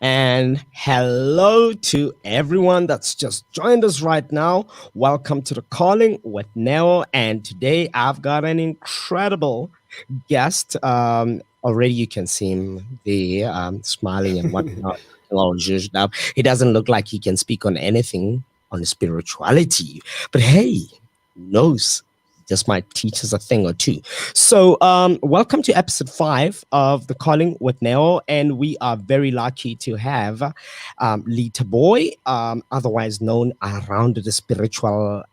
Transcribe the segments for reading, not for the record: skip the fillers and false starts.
And hello to everyone that's just joined us right now. Welcome to the Calling with Neo. And today I've got an incredible guest. Already you can see him there, smiling and whatnot. All zhuzhed up. He doesn't look like he can speak on anything on spirituality. But hey, who knows? Just might teach us a thing or two. So, welcome to episode 5 of The Calling with Neo, and we are very lucky to have Lita Boy, otherwise known around the spiritual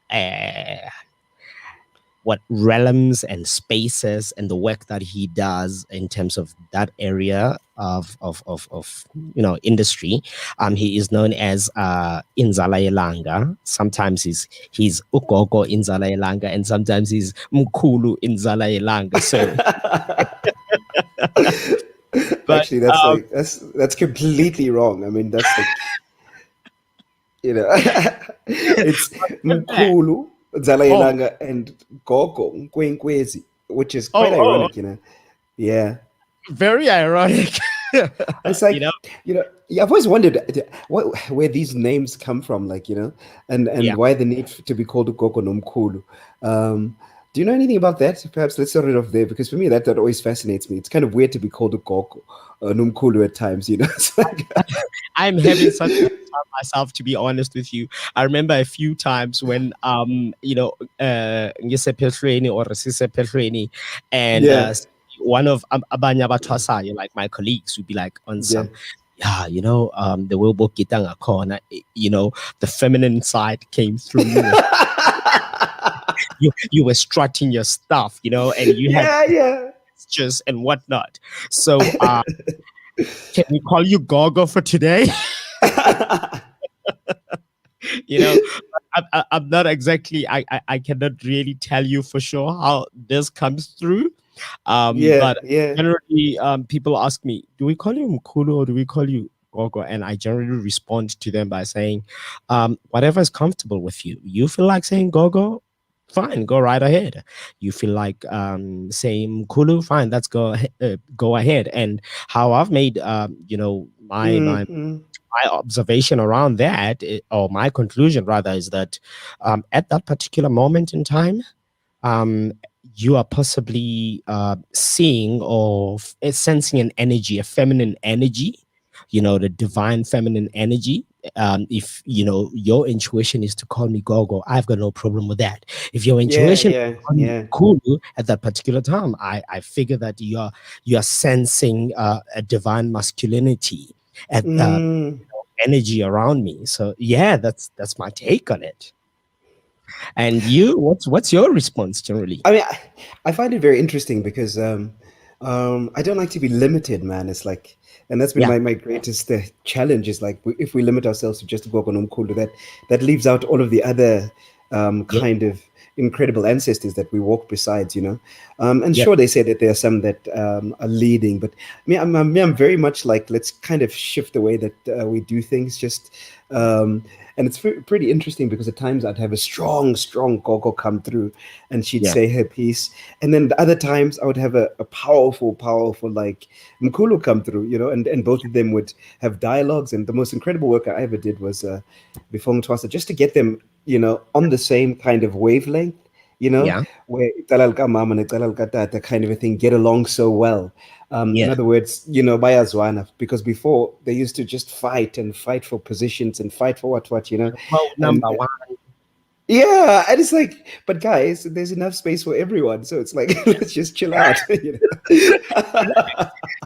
realms and spaces and the work that he does in terms of that area of industry. He is known as Inzala Yelanga. Sometimes he's Ugogo Inzala Yelanga, and sometimes he's Mkulu Inzala Yelanga. So but, actually that's completely wrong. I mean, that's like, it's Mkulu Zalayelanga and Gogo Nkwenkwezi, which is quite ironic, Yeah. Very ironic. It's like, I've always wondered where these names come from, and why the need to be called Gogo Nomkulu. Do you know anything about that? Perhaps let's start it off there, because for me, that always fascinates me. It's kind of weird to be called a Gogo Nomkulu at times, It's like I'm having such a time myself, to be honest with you. I remember a few times when Ngise Peltreni or Sise Peltreni, and one of Abanya Batwasa, like my colleagues, would be like on some the Wilbo Kitanga corner, the feminine side came through. You were strutting your stuff, and you had gestures and whatnot. So can we call you Gogo for today? I'm not exactly, I cannot really tell you for sure how this comes through. Generally, people ask me, do we call you Mkulu or do we call you Gogo? And I generally respond to them by saying, whatever is comfortable with you. You feel like saying Gogo? Fine, go right ahead. You feel like saying Mkulu? Fine, let's go ahead. And how I've made, my observation around that, or my conclusion rather, is that at that particular moment in time, you are possibly seeing or sensing an energy, a feminine energy, the divine feminine energy. If your intuition is to call me Gogo, I've got no problem with that. If your intuition is to call me Kulu at that particular time, I figure that you're sensing a divine masculinity at energy around me. So that's my take on it. And you, what's your response generally? I mean, I find it very interesting because I don't like to be limited, man. It's like, and that's been my greatest challenge, is like, if we limit ourselves to just Gogo Nomkulu, that leaves out all of the other kind of incredible ancestors that we walk besides, sure, they say that there are some that are leading, but I'm very much like, let's kind of shift the way that we do things, just and it's pretty interesting, because at times I'd have a strong Gogo come through and she'd say her piece, and then the other times I would have a powerful like Mkulu come through, and both of them would have dialogues. And the most incredible work I ever did was before Twasa, just to get them on the same kind of wavelength, where mama and tata kind of a thing get along so well. In other words, bayazwana, because before they used to just fight for positions and fight for what, Well, number one. Yeah, and it's like, but guys, there's enough space for everyone, so it's like, let's just chill out.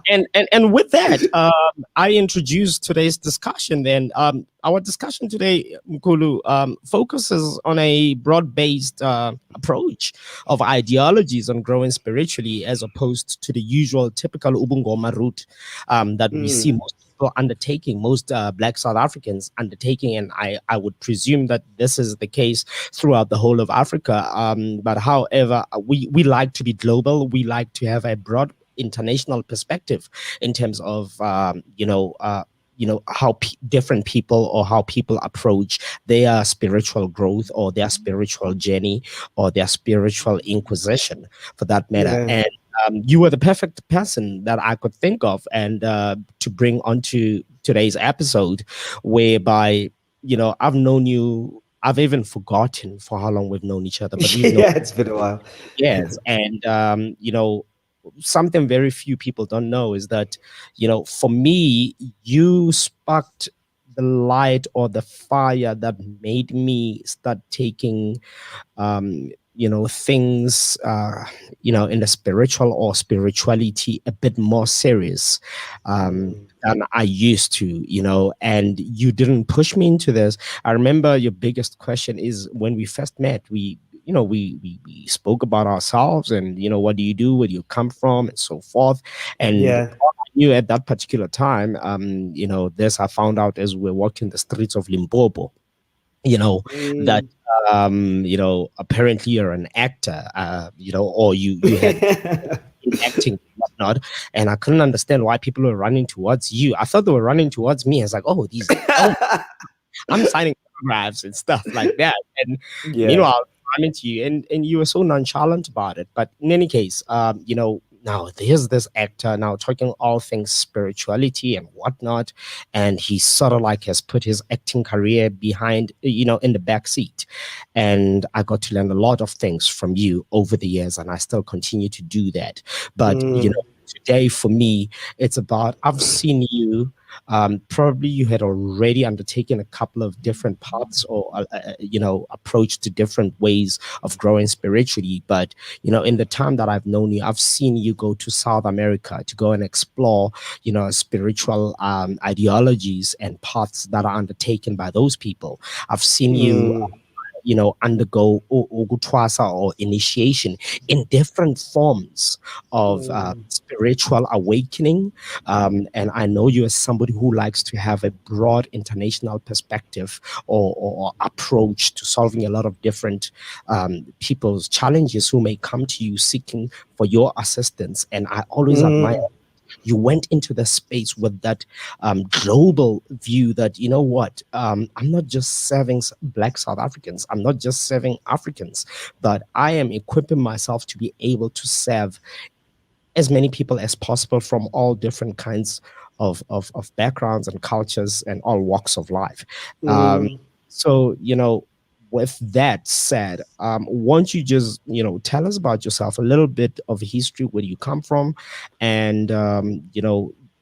And with that, I introduced today's discussion. Then our discussion today, Mkulu, focuses on a broad-based approach of ideologies on growing spiritually, as opposed to the usual typical ubungoma route that we see most people undertaking, most Black South Africans undertaking, and I would presume that this is the case throughout the whole of Africa. But however, we like to be global. We like to have a broad international perspective in terms of how different people, or how people approach their spiritual growth, or their spiritual journey, or their spiritual inquisition, for that matter. And You were the perfect person that I could think of, and to bring onto today's episode, whereby I've known you. I've even forgotten for how long we've known each other, but we've known Yeah, it's been a while. years, and something very few people don't know is that for me, you sparked the light or the fire that made me start taking things in the spiritual or spirituality a bit more serious Mm. than I used to, and you didn't push me into this. I remember your biggest question is when we first met, we spoke about ourselves and, what do you do, where do you come from, and so forth. And Yeah. all I knew at that particular time, this I found out as we were walking the streets of Limpopo, that Mm. apparently you're an actor, or you had been acting and whatnot, and I couldn't understand why people were running towards you. I thought they were running towards me. I was like, oh, I'm signing autographs and stuff like that. And Yeah. meanwhile, I'm into you, and you were so nonchalant about it. But in any case, now there's this actor now talking all things spirituality and whatnot, and he sort of like has put his acting career behind, in the back seat. And I got to learn a lot of things from you over the years, and I still continue to do that. But Mm. today for me, it's about I've seen you. Probably you had already undertaken a couple of different paths or approach to different ways of growing spiritually. But in the time that I've known you, I've seen you go to South America to go and explore spiritual ideologies and paths that are undertaken by those people. I've seen you Mm. undergo ugutwasa or initiation in different forms of Mm. spiritual awakening. And I know you as somebody who likes to have a broad international perspective or approach to solving a lot of different people's challenges who may come to you seeking for your assistance. And I always admire Mm. you went into the space with that global view that, what, I'm not just serving Black South Africans, I'm not just serving Africans, but I am equipping myself to be able to serve as many people as possible from all different kinds of backgrounds and cultures and all walks of life. Um, Mm. so, with that said, won't you just, tell us about yourself, a little bit of history, where you come from, and,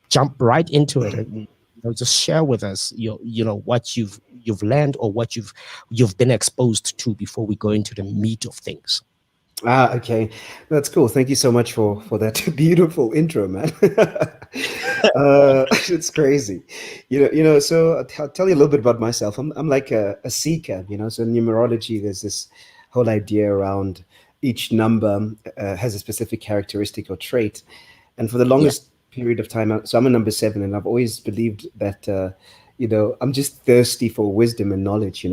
jump right into it and just share with us what you've learned or what you've been exposed to before we go into the meat of things. Ah, okay. That's cool. Thank you so much for that beautiful intro, man. It's crazy. So I'll tell you a little bit about myself. I'm like a seeker, so in numerology, there's this whole idea around each number has a specific characteristic or trait. And for the Yeah. longest period of time, so I'm a number seven, and I've always believed that, I'm just thirsty for wisdom and knowledge,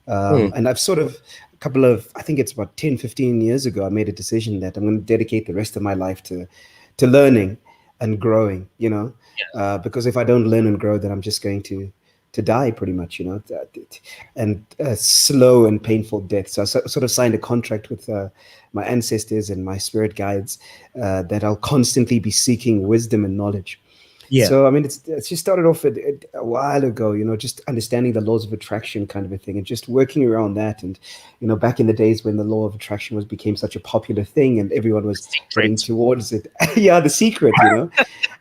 Mm, and I've sort of a couple of, I think it's about 10, 15 years ago, I made a decision that I'm going to dedicate the rest of my life to learning and growing, because if I don't learn and grow, then I'm just going to die pretty much, and a slow and painful death. So sort of signed a contract with my ancestors and my spirit guides that I'll constantly be seeking wisdom and knowledge. yeah. So, I mean, it's just started off a while ago, just understanding the laws of attraction kind of a thing and just working around that. And, back in the days when the law of attraction became such a popular thing and everyone was heading Secret. towards it. Yeah, the secret, yeah,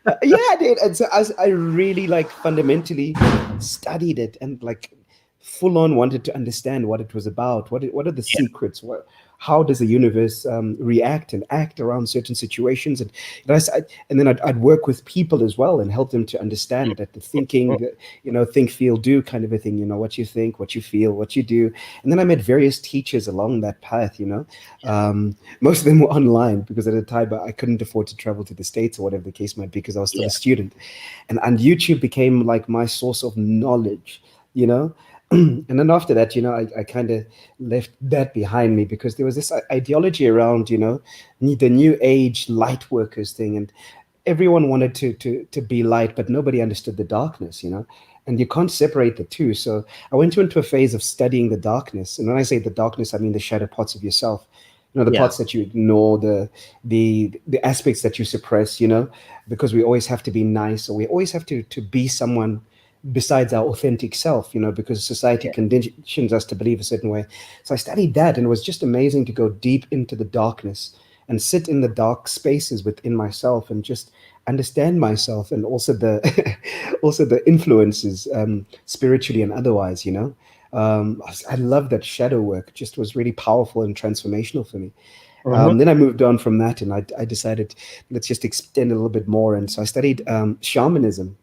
I did. And so I really like fundamentally studied it and like full on wanted to understand what it was about. What are the Yeah. secrets? How does the universe react and act around certain situations? And and then I'd work with people as well and help them to understand that the thinking, think, feel, do kind of a thing. What you think, what you feel, what you do. And then I met various teachers along that path. Most of them were online because at the time I couldn't afford to travel to the States or whatever the case might be because I was still Yeah. a student, and YouTube became like my source of knowledge. You know, and then after that, I kind of left that behind me because there was this ideology around, the new age light workers thing, and everyone wanted to be light, but nobody understood the darkness, and you can't separate the two. So I went into a phase of studying the darkness, and when I say the darkness, I mean the shadow parts of yourself, the Yeah. parts that you ignore, the aspects that you suppress, because we always have to be nice, or we always have to be someone besides our authentic self, because society Yeah. conditions us to believe a certain way. So I studied that, and it was just amazing to go deep into the darkness and sit in the dark spaces within myself and just understand myself, and also the also the influences, spiritually and otherwise. I love that shadow work. It just was really powerful and transformational for me. Uh-huh. Then I moved on from that, and I decided, let's just extend a little bit more. And so I studied shamanism.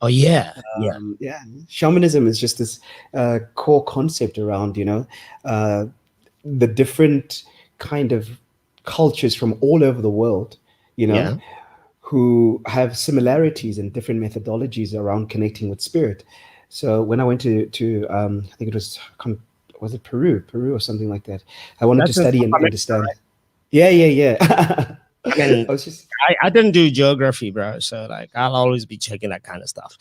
Oh yeah. Yeah. Yeah, shamanism is just this core concept around, uh, the different kind of cultures from all over the world, you know, Yeah. who have similarities and different methodologies around connecting with spirit. So when I went to I think it was it Peru or something like that. I wanted to That's in study South and America, understand. right? Yeah, yeah, yeah. I mean, I was just I didn't do geography, bro. So like I'll always be checking that kind of stuff.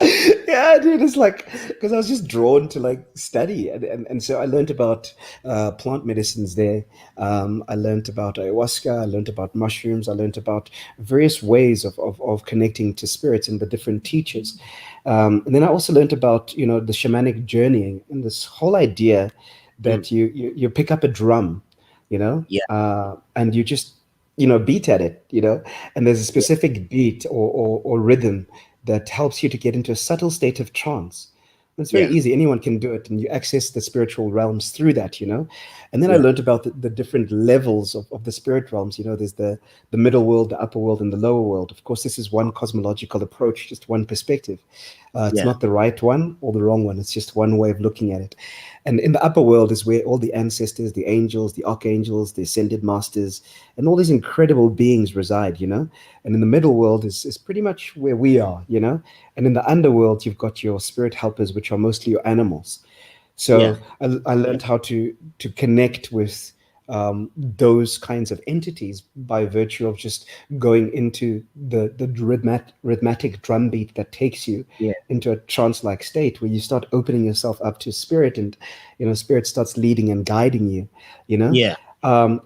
yeah, dude, it's like, because I was just drawn to like study, and so I learned about plant medicines there. I learned about ayahuasca. I learned about mushrooms. I learned about various ways of connecting to spirits and the different teachers. And then I also learned about, the shamanic journeying, and this whole idea Mm, that you pick up a drum, yeah. and you just beat at it, and there's a Yeah. specific beat or rhythm that helps you to get into a subtle state of trance. It's very Yeah. easy. Anyone can do it, and you access the spiritual realms through that. And then I Yeah. learned about the different levels of the spirit realms. There's the middle world, the upper world, and the lower world. Of course, this is one cosmological approach, just one perspective. It's Yeah. not the right one or the wrong one. It's just one way of looking at it. And in the upper world is where all the ancestors, the angels, the archangels, the ascended masters, and all these incredible beings reside. And in the middle world is pretty much where we are. And in the underworld, you've got your spirit helpers, which are mostly your animals. Yeah. So I learned how to connect with those kinds of entities by virtue of just going into the rhythmatic drumbeat that takes you Yeah. into a trance-like state where you start opening yourself up to spirit, and spirit starts leading and guiding you. You know, Yeah.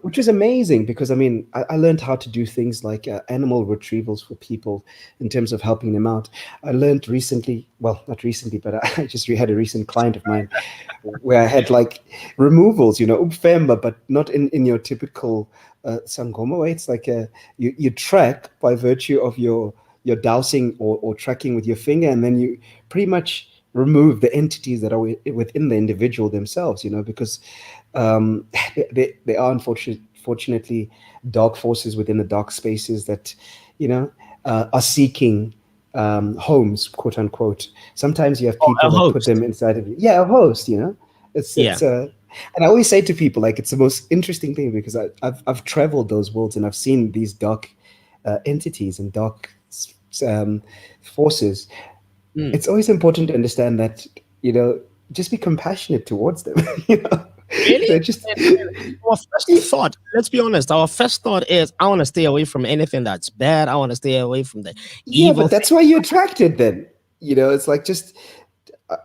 which is amazing, because I mean, I learned how to do things like animal retrievals for people in terms of helping them out. I learned recently, well, not recently, but I just had a recent client of mine where I had like removals, ubfemba, but not in your typical sangoma way. It's like you track by virtue of your dowsing or tracking with your finger, and then you pretty much remove the entities that are within the individual themselves, because um, there are fortunately dark forces within the dark spaces that you know are seeking homes, quote unquote. Sometimes you have Oh, people a that put host. them inside of you. Yeah, a host. Yeah. It's and I always say to people, like, it's the most interesting thing, because I've traveled those worlds, and I've seen these dark entities and dark um, forces. Mm. It's always important to understand that, just be compassionate towards them. you know Really? they're just Our first thought, let's be honest, our first thought is I want to stay away from anything that's bad. I want to stay away from the yeah, evil but thing. that's why you're attracted then. It's like, just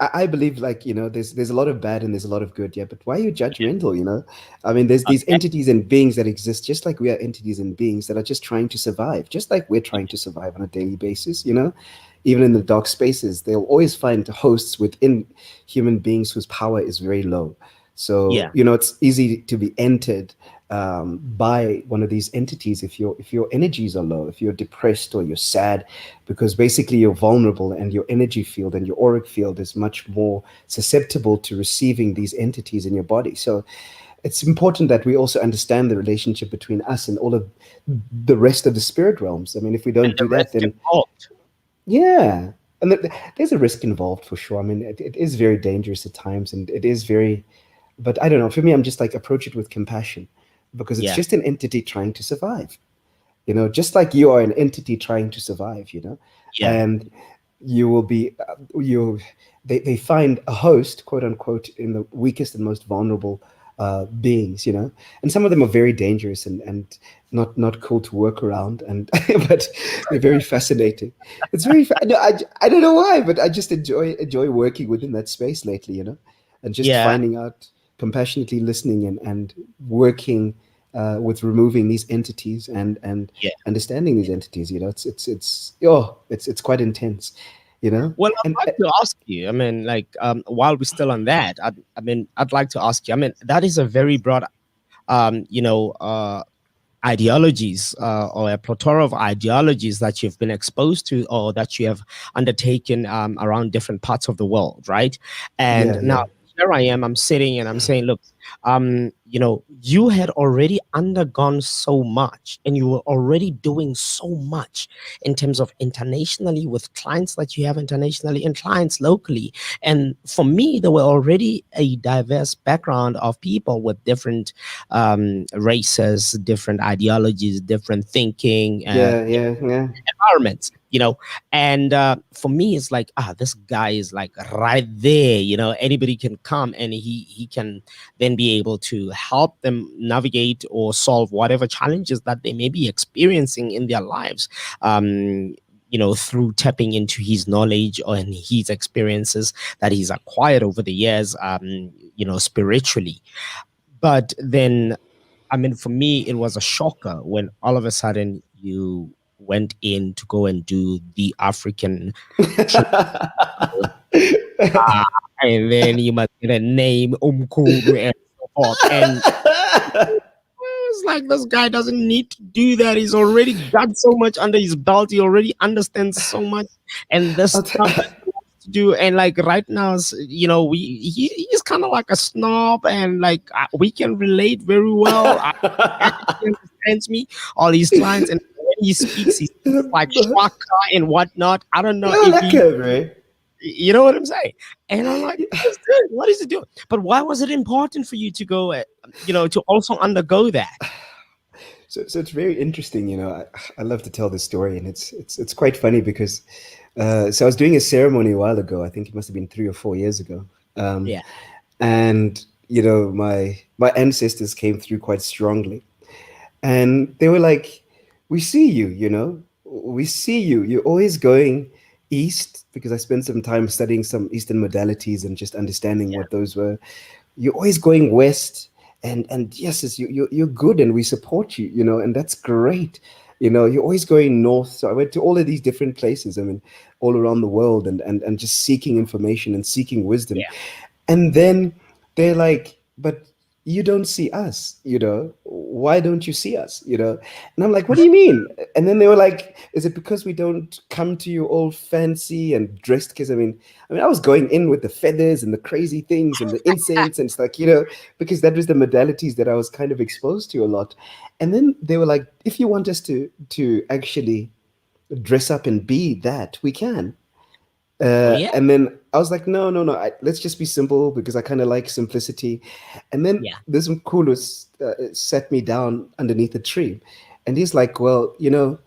I believe, like, there's a lot of bad and there's a lot of good. Yeah, but why are you judgmental? I mean, there's these Okay. entities and beings that exist just like we are entities and beings that are just trying to survive, just like we're trying to survive on a daily basis. Even in the dark spaces, they'll always find hosts within human beings whose power is very low. So Yeah. it's easy to be entered by one of these entities if your energies are low, if you're depressed or you're sad, because basically you're vulnerable, and your energy field and your auric field is much more susceptible to receiving these entities in your body. So it's important that we also understand the relationship between us and all of the rest of the spirit realms. I mean, if we And don't the do that, rest then involved. yeah. And there's a risk involved for sure. I mean, it is very dangerous at times, and it is very, but I don't know. For me, I'm just like, approach it with compassion, because it's Yeah. just an entity trying to survive, just like you are an entity trying to survive. Yeah. And you will be, they find a host, quote unquote, in the weakest and most vulnerable beings. And some of them are very dangerous and not cool to work around, and but they're very fascinating. It's very no, I don't know why, but I just enjoy working within that space lately, and just Yeah. finding out. compassionately listening and working with removing these entities and Yeah. understanding these entities. It's quite intense, you know. Well, And I'd like to ask you. I mean, like, while we're still on that, I'd like to ask you. I mean, that is a very broad, you know, ideologies, or a plethora of ideologies that you've been exposed to or that you have undertaken, around different parts of the world, right? And yeah, now yeah. here I am, I'm sitting and I'm saying, look, you know, you had already undergone so much and you were already doing so much in terms of internationally with clients that you have internationally and clients locally. And for me, there were already a diverse background of people with different races, different ideologies, different thinking, Yeah, yeah, yeah. environments, you know. And for me, it's like, this guy is like right there, you know. Anybody can come and he can then be able to help them navigate or solve whatever challenges that they may be experiencing in their lives. You know, through tapping into his knowledge or and his experiences that he's acquired over the years, you know, spiritually. But then, I mean, for me, it was a shocker when all of a sudden you went in to go and do the African trip, uh, and then you must get a name, Umkuru, and so forth. And it's like this guy doesn't need to do that. He's already got so much under his belt. He already understands so much, and this I'll stuff that he wants to do. And like right now, you know, he's kind of like a snob, and like we can relate very well. He understands me, all his clients, and when he speaks like shwaka and whatnot. I don't know I if like he, it, right? you know what I'm saying? And I'm like, what is this? What is it doing? But why was it important for you to go, you know, to also undergo that? So it's very interesting, you know. I love to tell this story, and it's quite funny because so I was doing a ceremony a while ago. I think it must have been 3 or 4 years ago, um, Yeah, and you know my ancestors came through quite strongly, and they were like, "We see you, you know, we see you. You're always going east." Because I spent some time studying some Eastern modalities and just understanding yeah, what those were. You're always going west, and yes, you're good, and we support you, you know, and that's great. You know, you're always going north. So I went to all of these different places. I mean, all around the world, and just seeking information and seeking wisdom. yeah. And then they're like, but you don't see us, you know, why don't you see us, you know? And I'm like, what do you mean? And then they were like, is it because we don't come to you all fancy and dressed? Because I was going in with the feathers and the crazy things and the incense, and it's like, you know, because that was the modalities that I was kind of exposed to a lot. And then they were like, if you want us to actually dress up and be that, we can. Oh yeah, And then I was like, no, no, no, let's just be simple because I kind of like simplicity. And then yeah. this Mkulus sat me down underneath a tree. And he's like, well, you know,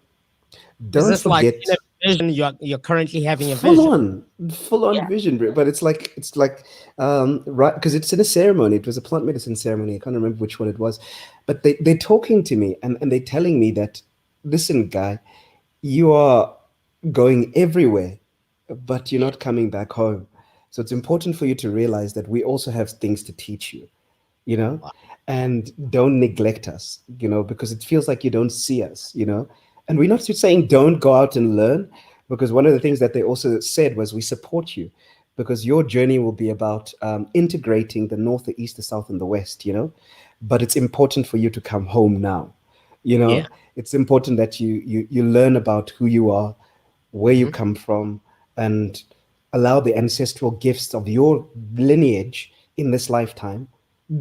Is don't this like in forget, a vision? You're currently having a full vision. on, full on Yeah, vision, bro. But it's like, right, because it's in a ceremony. It was a plant medicine ceremony. I can't remember which one it was. But they're talking to me, and they're telling me that, listen, guy, you are going everywhere, but you're yeah, not coming back home. So it's important for you to realize that we also have things to teach you, you know, wow, and don't neglect us, you know, because it feels like you don't see us, you know. And we're not saying don't go out and learn, because one of the things that they also said was we support you because your journey will be about integrating the north, the east, the south, and the west, you know. But it's important for you to come home now, you yeah. know. It's important that you learn about who you are, where you Hmm. come from, and allow the ancestral gifts of your lineage in this lifetime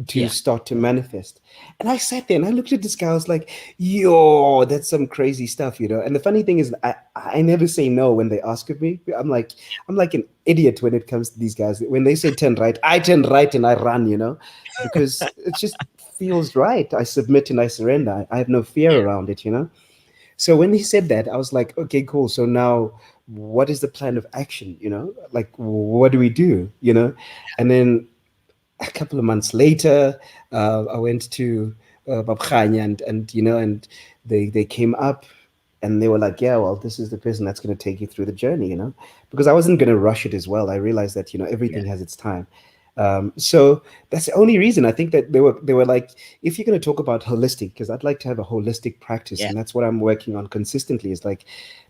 to Yeah, start to manifest. And I sat there and I looked at this guy. I was like, yo, that's some crazy stuff, you know. And the funny thing is, I never say no when they ask of me. I'm like an idiot when it comes to these guys. When they say turn right, I turn right and I run, you know, because it just feels right. I submit and I surrender. I have no fear yeah, around it, you know. So when he said that, I was like, okay, cool. So now what is the plan of action? You know, like what do we do? You know, and then a couple of months later, I went to Babkhanya, and you know, and they came up and they were like, yeah, well, this is the person that's going to take you through the journey, you know, because I wasn't going to rush it as well. I realized that, you know, yeah, everything has its time. So that's the only reason I think that they were like, if you're going to talk about holistic, because I'd like to have a holistic practice, Yeah. and that's what I'm working on consistently. Is like,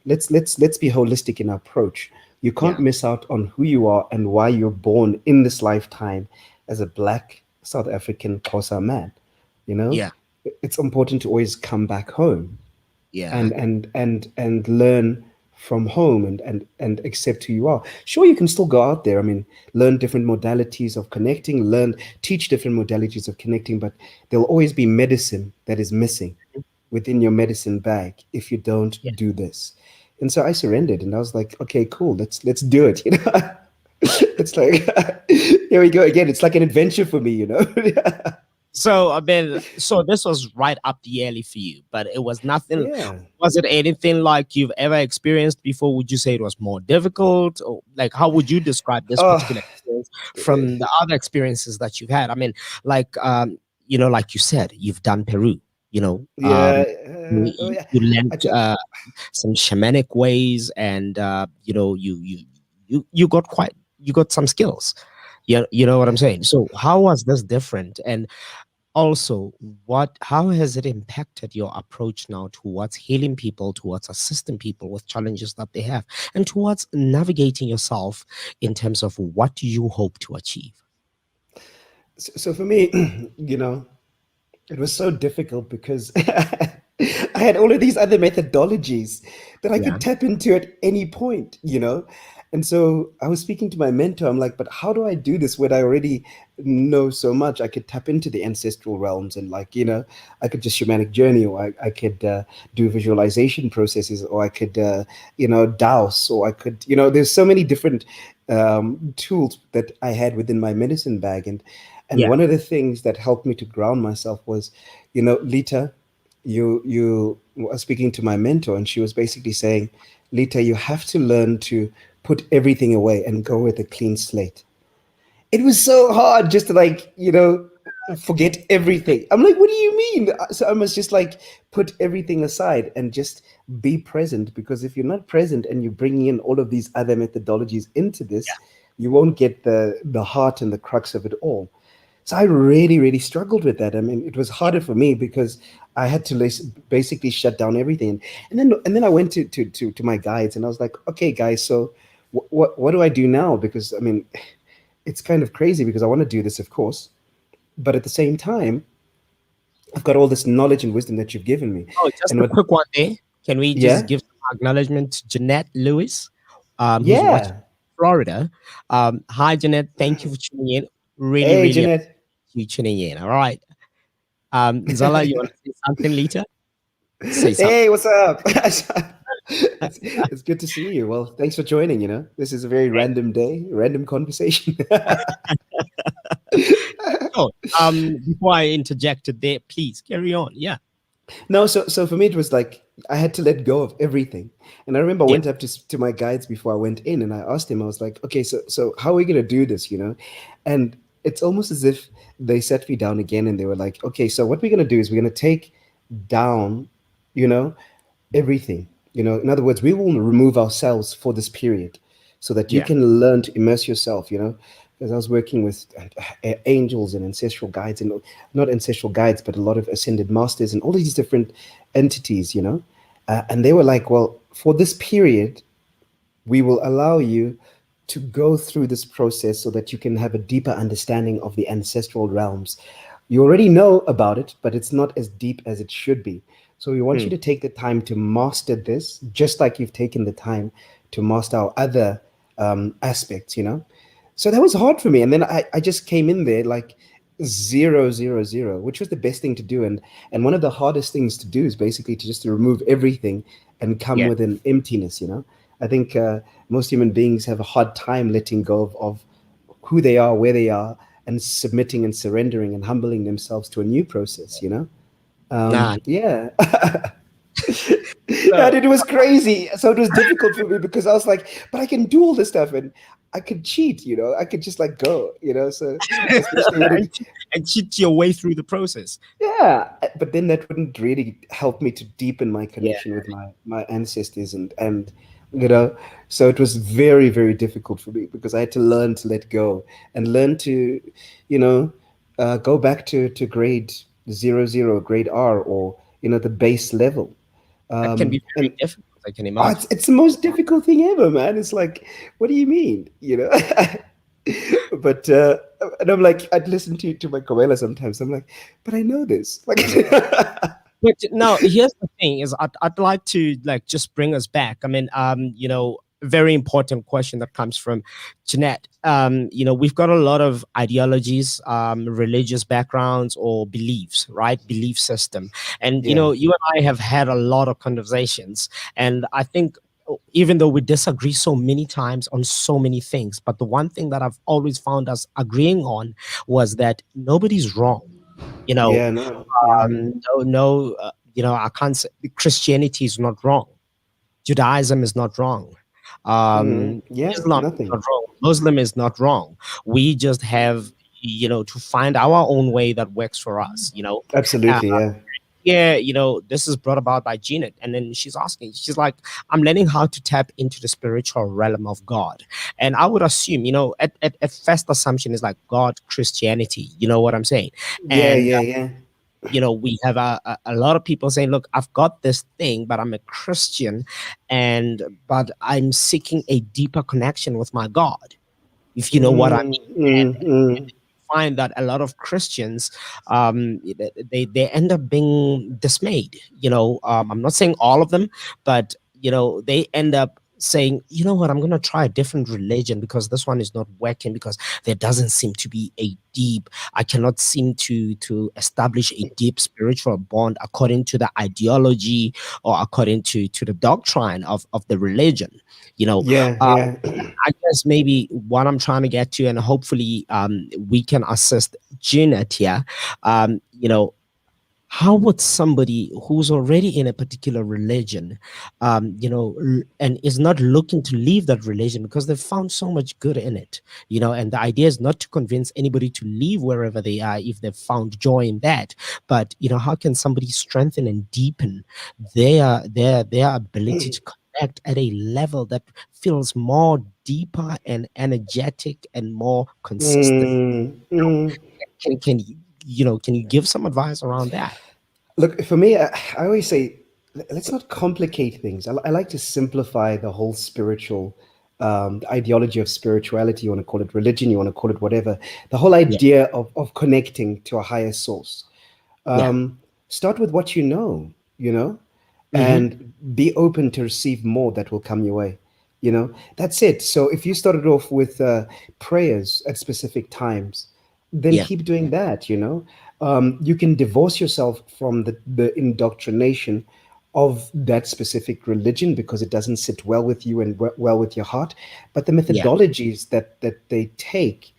let's be holistic in our approach. You can't Yeah. miss out on who you are and why you're born in this lifetime as a Black South African Xhosa man. You know, Yeah. it's important to always come back home Yeah. and learn from home and accept who you are. Sure, you can still go out there. I mean, learn different modalities of connecting, teach different modalities of connecting, but there'll always be medicine that is missing within your medicine bag if you don't Yeah. do this. And so I surrendered, and I was like, okay, cool, let's do it. You know, it's like here we go again. It's like an adventure for me, you know. So I mean, so this was right up the alley for you, but it was nothing. Yeah. Was it anything like you've ever experienced before? Would you say it was more difficult, or like how would you describe this Oh, particular experience from the other experiences that you've had? I mean, like like you said, you've done Peru. You know, yeah. you, Oh, you yeah. you I learned tell, some shamanic ways, and you got you got some skills. Yeah, you know what I'm saying. So how was this different? And also, how has it impacted your approach now towards healing people, towards assisting people with challenges that they have, and towards navigating yourself in terms of what you hope to achieve? so for me, you know, it was so difficult because I had all of these other methodologies that I Yeah, could tap into at any point, you know? And so I was speaking to my mentor. I'm like, but how do I do this when I already know so much? I could tap into the ancestral realms and, like, you know, I could just shamanic journey, or I could do visualization processes, or I could, dowse, or I could, there's so many different tools that I had within my medicine bag. And yeah, one of the things that helped me to ground myself was, Lita, you were speaking to my mentor, and she was basically saying, Lita, you have to learn to put everything away and go with a clean slate. It was so hard just to, like, forget everything. I'm like, what do you mean? So I must just, like, put everything aside and just be present, because if you're not present and you're bringing in all of these other methodologies into this, you won't get the heart and the crux of it all. So I really, really struggled with that. I mean, it was harder for me because I had to basically shut down everything. And then I went to my guides, and I was like, okay, guys, so what do I do now? Because I mean, it's kind of crazy because I want to do this, of course, but at the same time, I've got all this knowledge and wisdom that you've given me. Oh, just And a what? quick one there. Can we just Yeah, give some acknowledgement to Jeanette Lewis, who's watching yeah. Florida? Hi, Jeanette. Thank you for tuning in. Really, Hey, really Jeanette. appreciate you tuning in. All right. Zala, you want to say something later? Say something. Hey, what's up? It's good to see you. Well, thanks for joining. This is a very random day, random conversation. So, before I interjected there, please carry on. Yeah. No, so for me it was like I had to let go of everything. And I remember I Yeah. went up to my guides before I went in, and I asked him, I was like, okay, so how are we gonna do this, And it's almost as if they sat me down again, and they were like, okay, so what we're gonna do is we're gonna take down, you know, everything. In other words, we will remove ourselves for this period so that you Yeah. can learn to immerse yourself, because I was working with angels and ancestral guides, and not ancestral guides, but a lot of ascended masters and all these different entities, and they were like, well, for this period, we will allow you to go through this process so that you can have a deeper understanding of the ancestral realms. You already know about it, but it's not as deep as it should be. So we want you Mm. to take the time to master this, just like you've taken the time to master our other aspects, So that was hard for me. And then I just came in there like 0, 0, 0, which was the best thing to do. And one of the hardest things to do is basically to just to remove everything and come Yeah. with an emptiness. I think most human beings have a hard time letting go of who they are, where they are, and submitting and surrendering and humbling themselves to a new process. Nah. Yeah. So And it was crazy. So it was difficult for me because I was like, but I can do all this stuff and I could cheat, I could just like go, So especially when and, it, and cheat your way through the process. yeah, but then that wouldn't really help me to deepen my Yeah, connection with my ancestors and you know, so it was very, very difficult for me because I had to learn to let go and learn to, you know, go back to grade 00, grade R, or the base level. that can be And very difficult. I can oh, imagine. it's the most difficult thing ever, man. It's like, what do you mean? But and I'm like, I'd listen to my Coella sometimes. I'm like, but I know this. Like, But now here's the thing: is I'd like to like just bring us back. I mean, very important question that comes from Jeanette. We've got a lot of ideologies, religious backgrounds or beliefs, right? Belief system, and yeah, you and I have had a lot of conversations, and I think even though we disagree so many times on so many things, but the one thing that I've always found us agreeing on was that nobody's wrong. You know, yeah, no, yeah, no, I can't say Christianity is not wrong. Judaism is not wrong. yeah, Islam is nothing. not wrong. Muslim is not wrong. We just have, to find our own way that works for us. Uh, Absolutely, yeah, yeah, this is brought about by Janet. And then she's like, I'm learning how to tap into the spiritual realm of God. And I would assume, at first assumption is like God, Christianity, you know what I'm saying? yeah, And yeah, yeah. we have a lot of people saying, look, I've got this thing, but I'm a Christian, but I'm seeking a deeper connection with my God, if you know what I Mm, mean. mm, And mm, find that a lot of Christians, they end up being dismayed. I'm not saying all of them, but they end up saying, you know what, I'm going to try a different religion because this one is not working, because there doesn't seem to be I cannot seem to establish a deep spiritual bond according to the ideology or according to the doctrine of the religion. you know yeah, uh, yeah. I guess maybe what I'm trying to get to, and hopefully we can assist Janet here. How would somebody who's already in a particular religion, and is not looking to leave that religion because they've found so much good in it, and the idea is not to convince anybody to leave wherever they are if they've found joy in that, but how can somebody strengthen and deepen their ability to connect at a level that feels more deeper and energetic and more consistent? Mm, mm. Can you give some advice around that? Look, for me, I always say, let's not complicate things. I like to simplify the whole spiritual the ideology of spirituality. You want to call it religion, you want to call it whatever. The whole Yeah, idea of connecting to a higher source. yeah. Start with what you know, Mm-hmm. and be open to receive more that will come your way. That's it. So if you started off with prayers at specific times, then Yeah, keep doing that. You can divorce yourself from the indoctrination of that specific religion because it doesn't sit well with you and well with your heart. But the yeah, methodologies that they take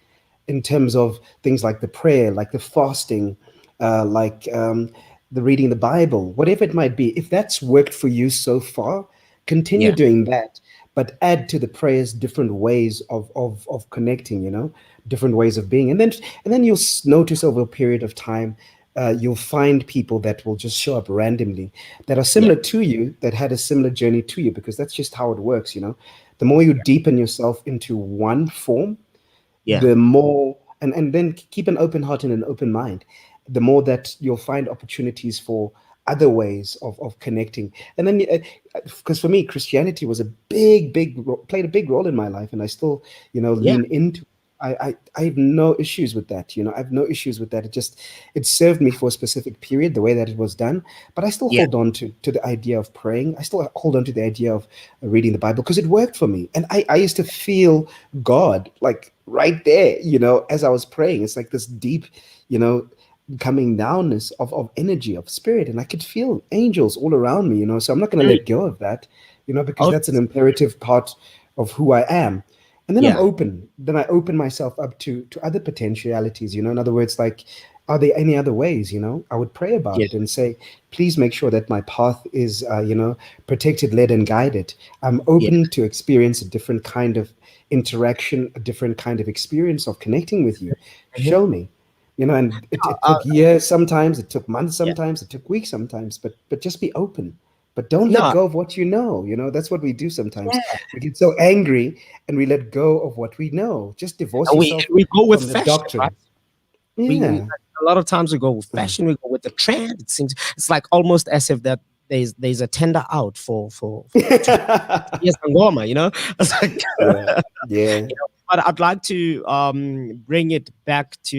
in terms of things like the prayer, like the fasting, like the reading the Bible, whatever it might be. If that's worked for you so far, continue yeah, doing that, but add to the prayers different ways of connecting. Different ways of being, and then you'll notice over a period of time. You'll find people that will just show up randomly that are yeah, similar to you, that had a similar journey to you, because that's just how it works. The more you deepen yourself into one form, yeah, the more, and then keep an open heart and an open mind, the more that you'll find opportunities for other ways of connecting. And then because for me, Christianity was a played a big role in my life, and I still yeah, lean into. I have no issues with that. I have no issues with that. It served me for a specific period, the way that it was done. But I still yeah, hold on to the idea of praying. I still hold on to the idea of reading the Bible because it worked for me. And I used to feel God like right there, as I was praying. It's like this deep, you know, coming downness of energy, of spirit. And I could feel angels all around me. So I'm not going to mm, let go of that, because oh, that's an imperative part of who I am. And then I'm yeah, open. Then I open myself up to other potentialities. In other words, like are there any other ways? I would pray about Yeah. it and say, please make sure that my path is, protected, led, and guided. I'm Yeah. open to experience a different kind of interaction, a different kind of experience of connecting with you. Mhm. Show me. And it Uh, took years sometimes, it took months yeah. sometimes, it took weeks sometimes, but just be open. But don't let No. go of what you know. That's what we do sometimes. Yeah. We get so angry and we let go of what we know. Just divorce yourself And we go with from the fashion, right? doctrine. We Yeah. a lot of times we go with fashion, we go with the trend. It seems it's like almost as if that there's a tender out for to yes, Angoma, It's like Yeah, yeah. but I'd like to bring it back to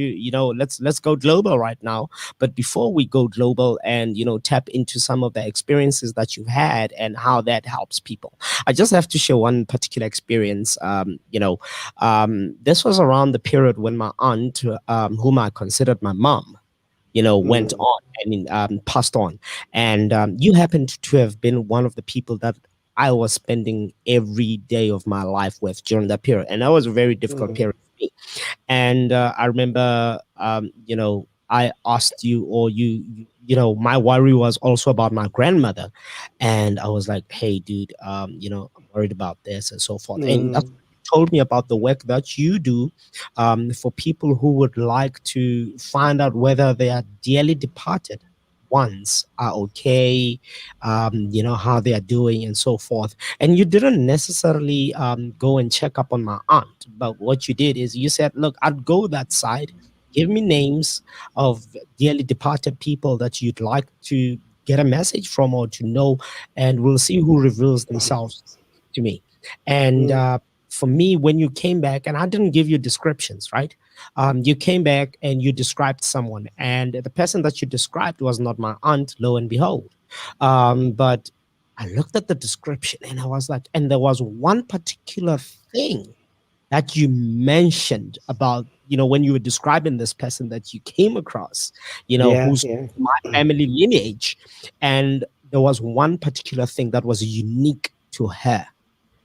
let's go global right now. But before we go global and tap into some of the experiences that you've had and how that helps people, I just have to share one particular experience. This was around the period when my aunt, whom I considered my mom, went Mm, on and passed on. And you happened to have been one of the people that I was spending every day of my life with during that period. And that was a very difficult mm, period for me. And I remember, I asked you, or my worry was also about my grandmother. And I was like, hey, dude, I'm worried about this and so forth. And that's mm, when you told me about the work that you do for people who would like to find out whether their dearly departed ones are okay, how they are doing and so forth. And you didn't necessarily go and check up on my aunt, but what you did is you said, look, I'd go that side. Give me names of dearly departed people that you'd like to get a message from or to know, and we'll see who reveals themselves to me. And mm, for me, when you came back, and I didn't give you descriptions, right? You came back and you described someone, and the person that you described was not my aunt, lo and behold. But I looked at the description and I was like, and there was one particular thing that you mentioned about, when you were describing this person that you came across, yeah, who's yeah. my family lineage. And there was one particular thing that was unique to her,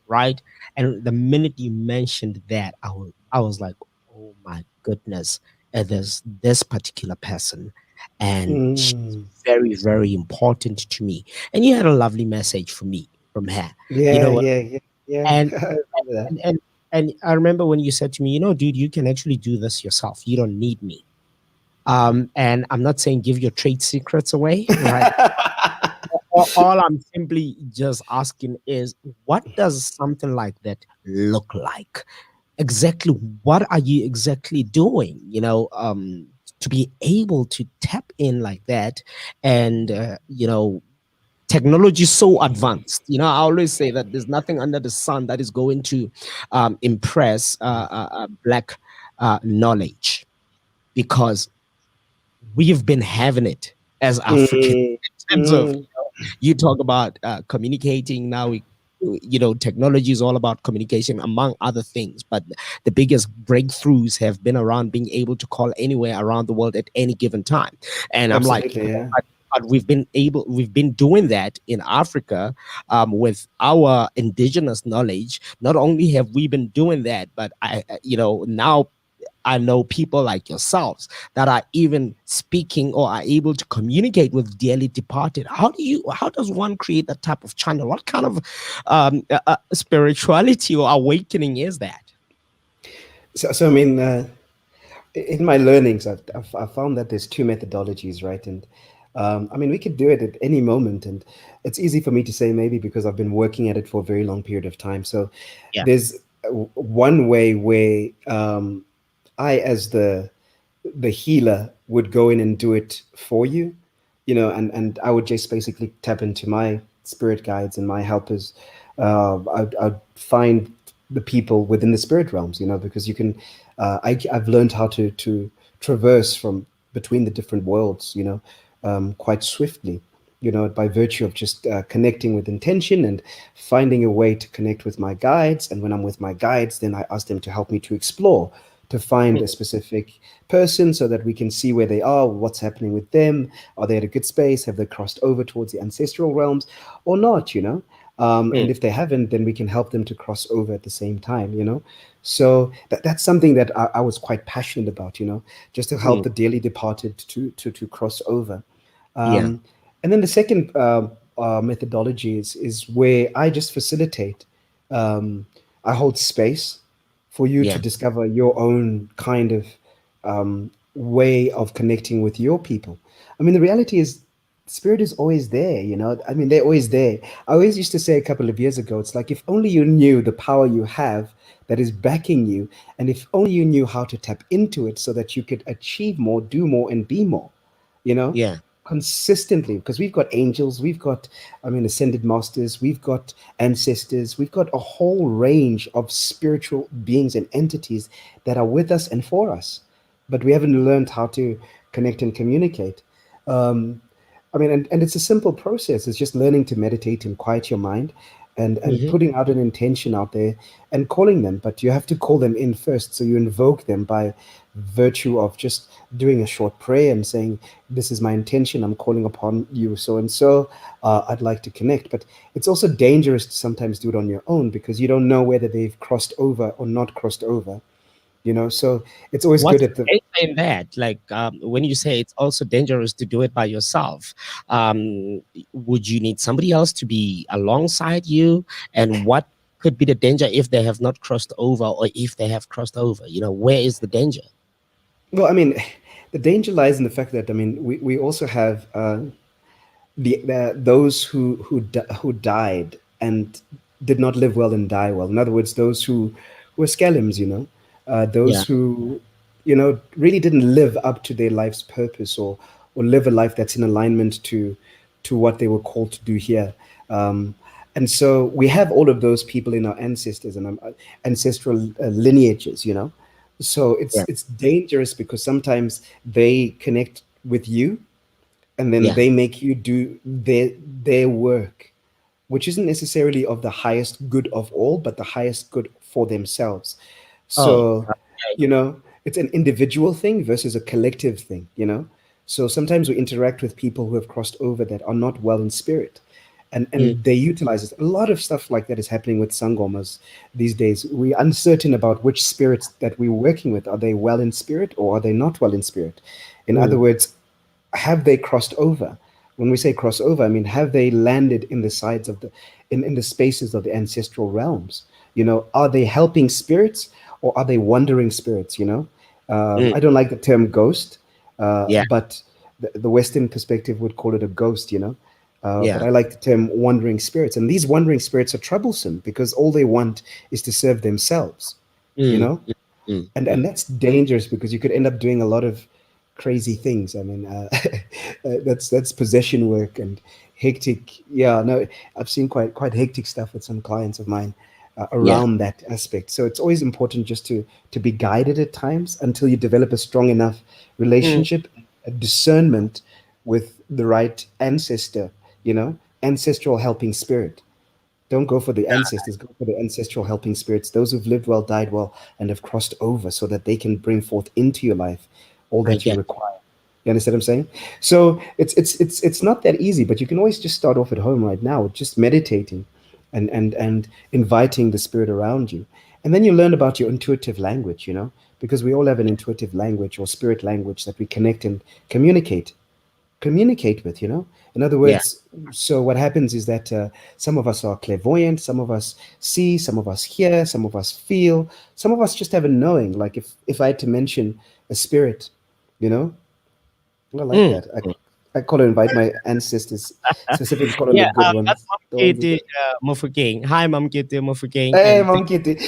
right? And the minute you mentioned that, I was like, oh my goodness, there's this particular person, and she's Mm, very, very important to me. And you had a lovely message for me from her. You yeah, know what? yeah, yeah, yeah. And I remember that. and and and I remember when you said to me, dude, you can actually do this yourself. You don't need me. And I'm not saying give your trade secrets away, right? All I'm simply just asking is, what does something like that look like? Exactly, what are you exactly doing? To be able to tap in like that, and technology is so advanced. I always say that there's nothing under the sun that is going to impress black knowledge, because we've been having it as Africans Mm, in terms of, mm, you talk about communicating now. Technology is all about communication, among other things, but the biggest breakthroughs have been around being able to call anywhere around the world at any given time. And I'm like, absolutely, yeah. but we've been doing that in Africa, with our indigenous knowledge. Not only have we been doing that, but now I know people like yourselves that are even speaking or are able to communicate with dearly departed. How does one create that type of channel? What kind of spirituality or awakening is that? So I mean, in my learnings, I've found that there's two methodologies, right? And I mean, we could do it at any moment, and it's easy for me to say maybe because I've been working at it for a very long period of time. So Yeah. there's one way where I, as the healer, would go in and do it for you, and I would just basically tap into my spirit guides and my helpers. I'd find the people within the spirit realms, because you can. I've learned how to traverse from between the different worlds, quite swiftly, by virtue of just connecting with intention and finding a way to connect with my guides. And when I'm with my guides, then I ask them to help me to explore, to find a specific person so that we can see where they are, what's happening with them. Are they at a good space? Have they crossed over towards the ancestral realms or not? mm, And if they haven't, then we can help them to cross over at the same time, you know. So that's something that I was quite passionate about, you know, just to help mm. the dearly departed to cross over. Yeah, um, and then the second methodology is where I just facilitate. um, I hold space for you to yeah, discover your own kind of way of connecting with your people. I mean, the reality is, spirit is always there, you know. I mean, they're always there. I always used to say a couple of years ago, it's like, if only you knew the power you have that is backing you, and if only you knew how to tap into it so that you could achieve more, do more, and be more, you know, yeah. consistently. Because we've got angels, we've got, I mean, ascended masters, we've got ancestors, we've got a whole range of spiritual beings and entities that are with us and for us, but we haven't learned how to connect and communicate. um, I mean, and it's a simple process. It's just learning to meditate and quiet your mind, and Hmm. putting out an intention out there and calling them. But you have to call them in first. So you invoke them by virtue of just doing a short prayer and saying, "This is my intention. I'm calling upon you, so and so. I'd like to connect." But it's also dangerous to sometimes do it on your own, because you don't know whether they've crossed over or not crossed over. You know, so it's always good What's at the the. danger in that? Like, when you say it's also dangerous to do it by yourself, would you need somebody else to be alongside you? And what could be the danger if they have not crossed over, or if they have crossed over? Where is the danger? Well, I mean, the danger lies in the fact that, I mean, we also have the those who died and did not live well and die well. In other words, those who were scalums, you know, those Yeah, who, you know, really didn't live up to their life's purpose, or live a life that's in alignment to what they were called to do here. Um, and so we have all of those people in our ancestors and ancestral lineages, you know. So yeah, it's dangerous, because sometimes they connect with you, and then yeah. they make you do their work, which isn't necessarily of the highest good of all, but the highest good for themselves. Oh, So, okay. you know, it's an individual thing versus a collective thing, you know. So sometimes we interact with people who have crossed over that are not well in spirit, Mm, and they utilize it. A lot of stuff like that is happening with sangomas these days. We're uncertain about which spirits that we're working with. Are they well in spirit, or are they not well in spirit? In other mm, words, have they crossed over? When we say cross over, I mean, have they landed in the sides of the, in the spaces of the ancestral realms? You know, are they helping spirits, or are they wandering spirits? You know, mm. I don't like the term ghost, Yeah, but the Western perspective would call it a ghost, you know. But yeah. I like the term wandering spirits. And these wandering spirits are troublesome, because all they want is to serve themselves, you Mm, know. mm, mm, And mm. that's dangerous, because you could end up doing a lot of crazy things. I mean, that's possession work and hectic. Yeah, no, I've seen quite hectic stuff with some clients of mine Yeah, around that aspect. So it's always important just to be guided at times, until you develop a strong enough mm, relationship, a discernment with the right ancestor, you know, ancestral helping spirit. Don't go for the ancestors, go for the ancestral helping spirits, those who've lived well, died well, and have crossed over, so that they can bring forth into your life all I that you get. require. You understand what I'm saying? So it's not that easy, but you can always just start off at home right now, just meditating and inviting the spirit around you. And then you learn about your intuitive language, you know, because we all have an intuitive language or spirit language that we connect and communicate with, you know. In other Yeah. words, so what happens is that some of us are clairvoyant, some of us see, some of us hear, some of us feel, some of us just have a knowing. Like, if I had to mention a spirit, you know, I like Mm. that. I call it, invite my ancestors, specifically call on the Yeah, good that's ones, Mom the ones with Kitty the. Mofokeng. Hi, Mom Kitty Mofokeng. Hey, And Mom Kitty.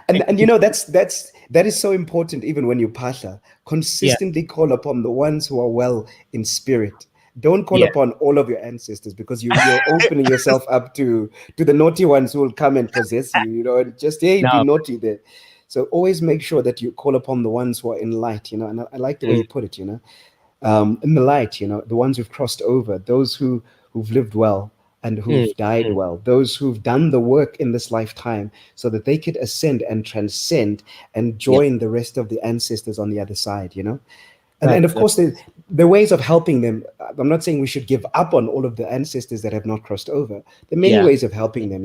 And you know, that is so important. Even when you pasha, yeah, consistently call upon the ones who are well in spirit. Don't call yeah. upon all of your ancestors, because you're opening yourself up to the naughty ones who will come and possess you, you know, and just, hey, be No. naughty there. So always make sure that you call upon the ones who are in light, you know. And I like the way Mm, you put it, you know, in the light, you know, the ones who've crossed over, those who've lived well and mm, who've died mm. well, those who've done the work in this lifetime, so that they could ascend and transcend and Yeah. join the rest of the ancestors on the other side, you know. And of That course, the ways of helping them. I'm not saying we should give up on all of the ancestors that have not crossed over. There are many yeah. ways of helping them.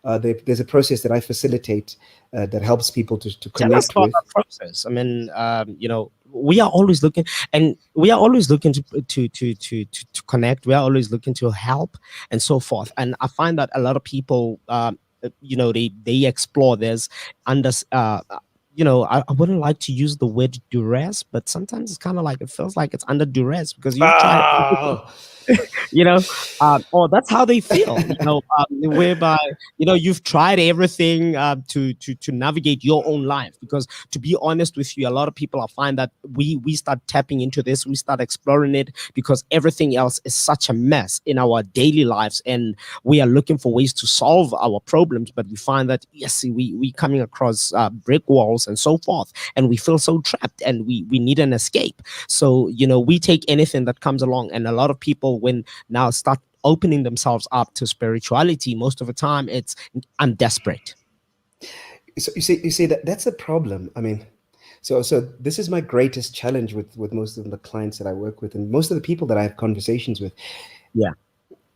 There's a process that I facilitate that helps people to Tell us connect about with. that process. I mean, we are always looking, and we are always looking to connect. We are always looking to help and so forth. And I find that a lot of people, they explore this under, I wouldn't like to use the word duress, but sometimes it's kind of like it feels like it's under duress because you've tried everything, Oh, you know or that's how they feel, whereby you've tried everything to navigate your own life. Because to be honest with you, a lot of people, I find that we start tapping into this, we start exploring it because everything else is such a mess in our daily lives, and we are looking for ways to solve our problems, but we find that yes, we coming across brick walls and so forth, and we feel so trapped and we need an escape. So we take anything that comes along, and a lot of people, when now start opening themselves up to spirituality, most of the time it's, I'm desperate. so you see that's a problem. I mean, so this is my greatest challenge with most of the clients that I work with, and most of the people that I have conversations with. Yeah.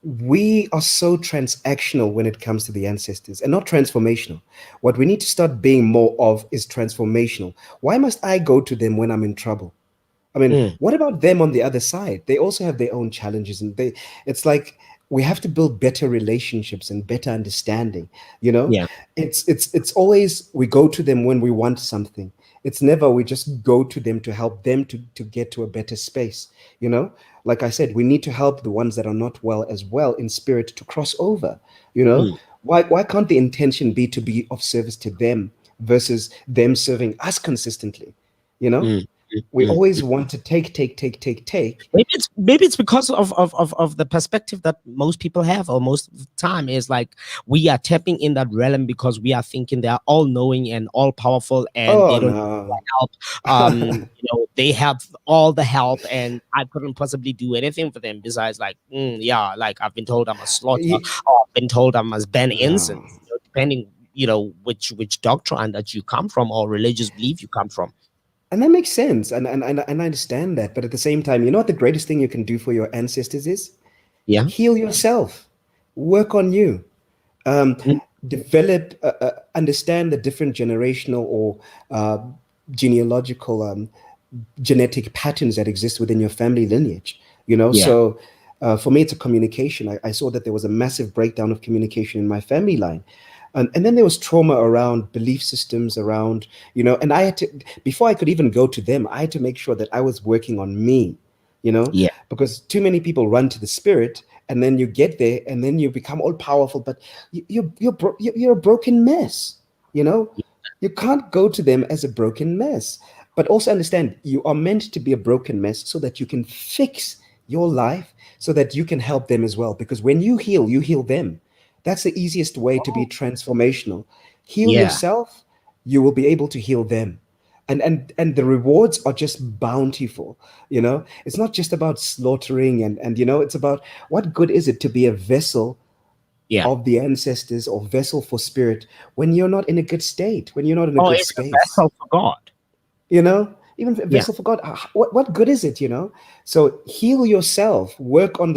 We are so transactional when it comes to the ancestors and not transformational. What we need to start being more of is transformational. Why must I go to them when I'm in trouble? I mean, Mm, what about them on the other side? They also have their own challenges, and it's like we have to build better relationships and better understanding. You know, yeah. it's always we go to them when we want something. It's never we just go to them to help them to get to a better space. You know, like I said, we need to help the ones that are not well as well in spirit to cross over. You know, Mm, why can't the intention be to be of service to them versus them serving us consistently? You know, mm, mm, we mm. always want to take. Maybe it's because of the perspective that most people have, or most of the time is like we are tapping in that realm because we are thinking they are all knowing and all powerful and Oh they don't no. help. They have all the help and I couldn't possibly do anything for them besides like, yeah, like I've been told I must slaughter, Ye- or I've been told I must ban no. incense, depending, which doctrine that you come from or religious belief you come from. And that makes sense. And I understand that. But at the same time, you know what the greatest thing you can do for your ancestors is? Yeah. Heal yourself. Work on you. Um, Mm, develop, understand the different generational or uh, genealogical genetic patterns that exist within your family lineage. yeah. So for me, it's a communication. I saw that there was a massive breakdown of communication in my family line. And then there was trauma around belief systems around, and I had to, before I could even go to them, I had to make sure that I was working on me, Yeah. because too many people run to the spirit and then you get there and then you become all powerful, but you're a broken mess, you know? You can't go to them as a broken mess. But also understand you are meant to be a broken mess so that you can fix your life, so that you can help them as well. Because when you heal them. That's the easiest way to be Oh, transformational. Heal yeah. yourself, you will be able to heal them. And the rewards are just bountiful. It's not just about slaughtering and it's about what good is it to be a vessel Yeah. of the ancestors or vessel for spirit when you're not in a good state, when you're not in a Or good even a space. vessel for God. Even a Yeah. vessel for God, what good is it? So heal yourself, work on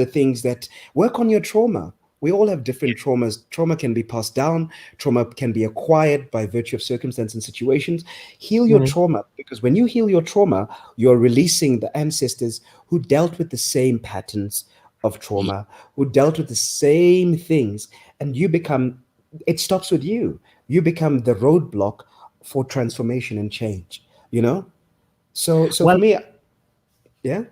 your trauma. We all have different traumas. Trauma can be passed down, trauma can be acquired by virtue of circumstance and situations. Heal your Mhm. trauma, because when you heal your trauma, you're releasing the ancestors who dealt with the same patterns of Yeah. trauma, who dealt with the same things, and it stops with you. You become the roadblock for transformation and change, you know? So for Well, me, yeah.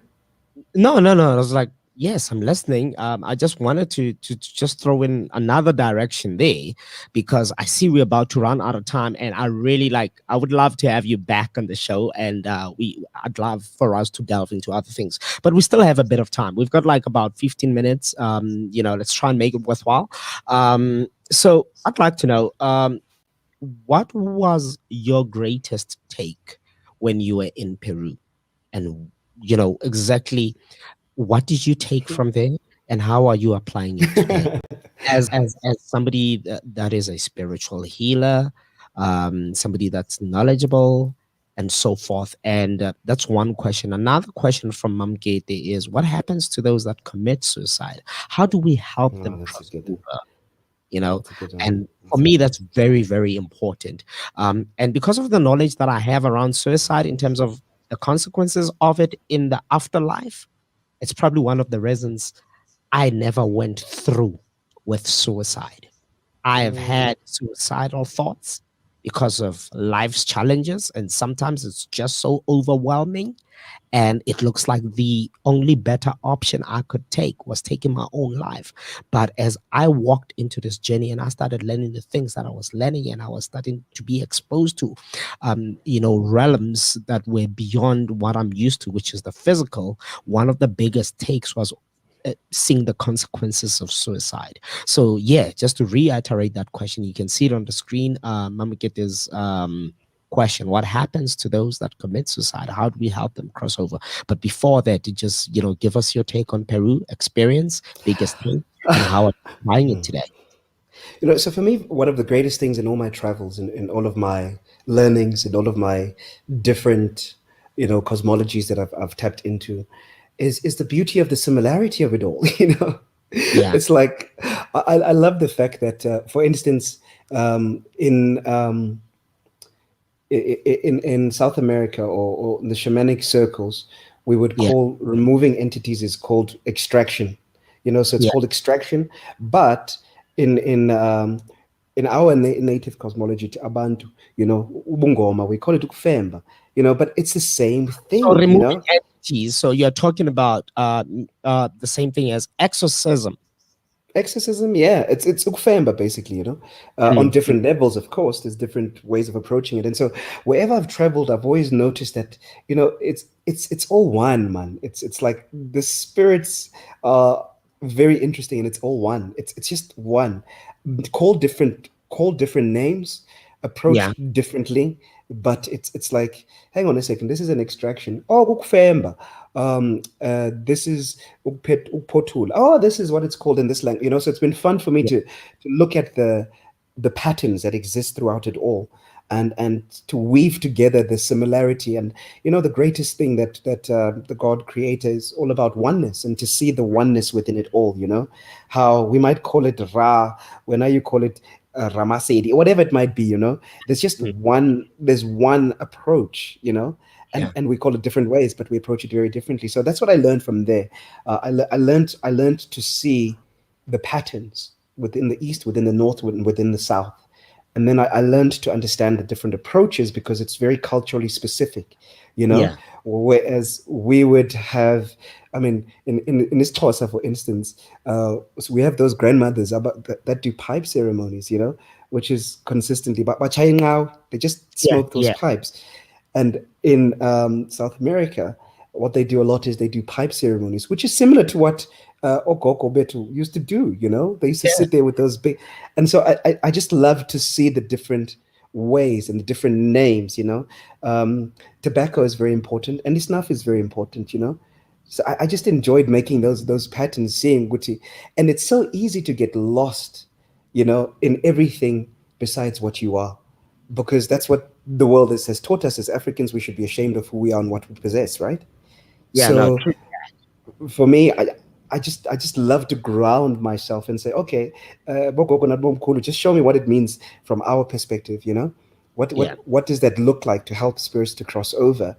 no, no, no. I was like, yes, I'm listening. I just wanted to just throw in another direction there because I see we're about to run out of time, and I really like. I would love to have you back on the show, and I'd love for us to delve into other things, but we still have a bit of time. We've got like about 15 minutes. Let's try and make it worthwhile. So I'd like to know, what was your greatest take when you were in Peru? And exactly what did you take from there and how are you applying it today as somebody that is a spiritual healer, somebody that's knowledgeable? and so forth. And that's one question. Another question from Mam Gate is, what happens to those that commit suicide? How do we help Oh, them that's a cross good. over? You know, That's a good one. and for That's a me, good one. that's very, very important. And because of the knowledge that I have around suicide in terms of the consequences of it in the afterlife, it's probably one of the reasons I never went through with suicide. I have Mm, had suicidal thoughts because of life's challenges, and sometimes it's just so overwhelming. And it looks like the only better option I could take was taking my own life. But as I walked into this journey and I started learning the things that I was learning, and I was starting to be exposed to, realms that were beyond what I'm used to, which is the physical, one of the biggest takes was seeing the consequences of suicide. So yeah, just to reiterate that question, you can see it on the screen. Mama get this question: what happens to those that commit suicide? How do we help them cross over? But before that, to just give us your take on Peru experience, biggest thing, and how are you applying it today? So for me, one of the greatest things in all my travels, in all of my learnings, in all of my different, cosmologies that I've tapped into, is the beauty of the similarity of it all. Yeah, It's like I love the fact that, for instance, in in South America, or in the shamanic circles, we would yeah, call removing entities is called extraction. So it's yeah, called extraction, but in in our native cosmology, to Abantu, ubungoma, we call it ukufemba. But it's the same so thing. removing entities. So you're talking about the same thing as exorcism. Exorcism, yeah, it's ukufemba basically, on Mm, different levels. Of course, there's different ways of approaching it, and so wherever I've traveled, I've always noticed that it's all one, man. It's like the spirits are very interesting, and it's all one. It's just one, called different names, yeah, approached differently, but it's like, hang on a second, this is an extraction. Oh, ukufemba. This is upotul. Oh, this is what it's called in this language. So it's been fun for me yeah, to look at the patterns that exist throughout it all, and to weave together the similarity. And the greatest thing that the God Creator is all about oneness, and to see the oneness within it all. How we might call it Ra, when now you call it Ramasedi, or whatever it might be. There's just mm, there's one approach. and yeah, and we call it different ways, but we approach it very differently. So that's what I learned from there. I learned to see the patterns within the east, within the north, within the south, and then I learned to understand the different approaches, because it's very culturally specific. yeah, Whereas we would have, I mean, in this Xhosa, for instance, so we have those grandmothers that do pipe ceremonies, which is consistently, but they just yeah, smoke those yeah, pipes. And in South America, what they do a lot is they do pipe ceremonies, which is similar to what Okoko Betu used to do. They used to yeah, sit there with those big, and so I just love to see the different ways and the different names. Tobacco is very important, and snuff is very important. So I just enjoyed making those patterns, seeing Guti, and it's so easy to get lost, in everything besides what you are, because that's what the world has taught us as Africans. We should be ashamed of who we are and what we possess, right? yeah. No, So true. for me, I just love to ground myself and say, okay, Bogogo na Bomkulu, just show me what it means from our perspective. What Yeah, what does that look like to help spirits to cross over,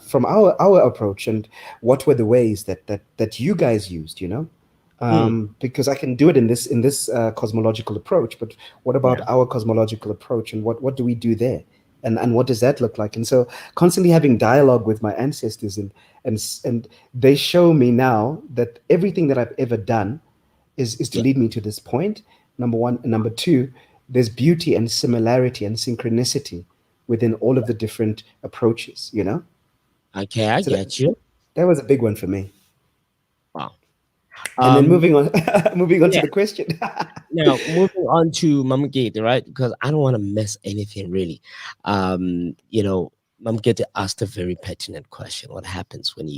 from our approach, and what were the ways that you guys used, mm, because I can do it in this cosmological approach, but what about yeah, our cosmological approach, and what do we do there, and what does that look like? And so constantly having dialogue with my ancestors, and they show me now that everything that I've ever done is to yeah. lead me to this point. Number one, and number two, there's beauty and similarity and synchronicity within all of the different approaches. Okay, I So that get you. that was a big one for me. Wow. And then Um, moving on, moving on to yeah. the question. Now moving on to Mama Gate, right? Because I don't want to miss anything really. Mama Gate asked a very pertinent question. What happens when